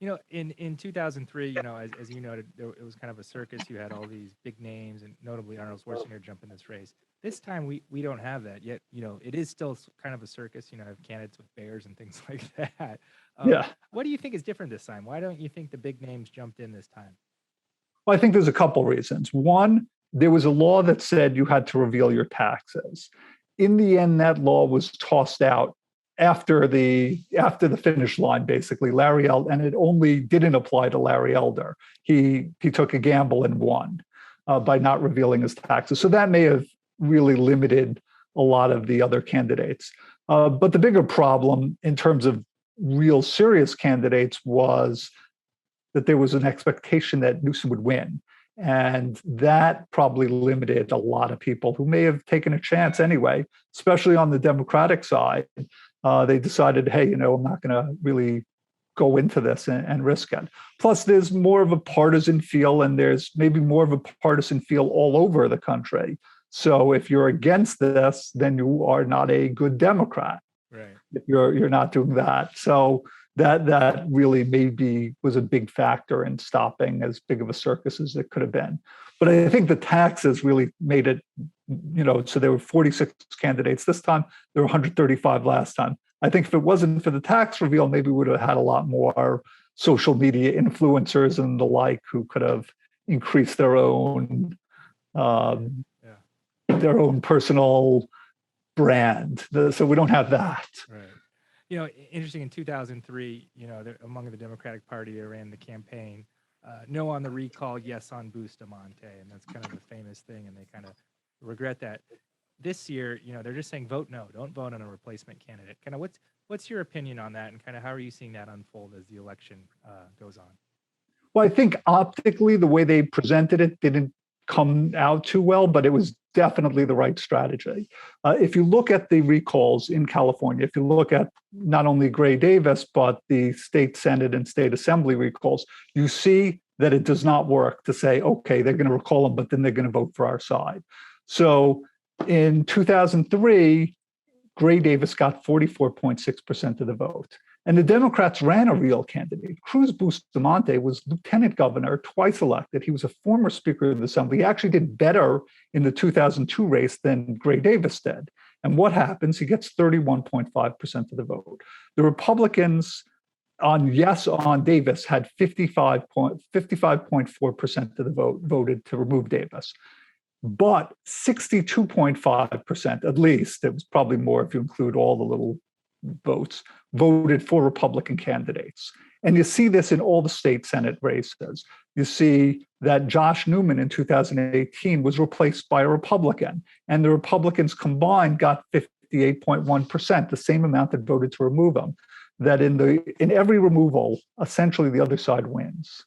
In 2003, as you noted, it was kind of a circus. You had all these big names, and notably Arnold Schwarzenegger jump in this race. This time, we don't have that yet. It is still kind of a circus. I have candidates with bears and things like that. Yeah. What do you think is different this time? Why don't you think the big names jumped in this time? Well, I think there's a couple reasons. One, there was a law that said you had to reveal your taxes. In the end, that law was tossed out after the finish line, basically. Larry Elder, and it only didn't apply to Larry Elder. He took a gamble and won by not revealing his taxes. So that may have really limited a lot of the other candidates. But the bigger problem in terms of real serious candidates was that there was an expectation that Newsom would win. And that probably limited a lot of people who may have taken a chance anyway, especially on the Democratic side. They decided, hey, I'm not going to really go into this and risk it. Plus, there's more of a partisan feel, and there's maybe more of a partisan feel all over the country. So if you're against this, then you are not a good Democrat. Right. If you're not doing that. So that really maybe was a big factor in stopping as big of a circus as it could have been. But I think the taxes really made it, so there were 46 candidates this time, there were 135 last time. I think if it wasn't for the tax reveal, maybe we would have had a lot more social media influencers and the like who could have increased their own personal brand. So we don't have that. Right. Interesting, in 2003, among the Democratic Party, they ran the campaign, no on the recall, yes on Bustamante. And that's kind of the famous thing. And they kind of regret that. This year, they're just saying vote no, don't vote on a replacement candidate. Kind of what's your opinion on that? And kind of how are you seeing that unfold as the election goes on? Well, I think optically, the way they presented it didn't come out too well, but it was definitely the right strategy. If you look at the recalls in California, if you look at not only Gray Davis, but the state Senate and state assembly recalls, you see that it does not work to say, okay, they're going to recall them, but then they're going to vote for our side. So in 2003, Gray Davis got 44.6% of the vote. And the Democrats ran a real candidate. Cruz Bustamante was lieutenant governor, twice elected. He was a former Speaker of the Assembly. He actually did better in the 2002 race than Gray Davis did. And what happens? He gets 31.5% of the vote. The Republicans on Davis had 55.4% of the vote voted to remove Davis. But 62.5%, at least, it was probably more if you include all the little votes, voted for Republican candidates. And you see this in all the state Senate races. You see that Josh Newman in 2018 was replaced by a Republican, and the Republicans combined got 58.1%, the same amount that voted to remove him. That in every removal, essentially the other side wins.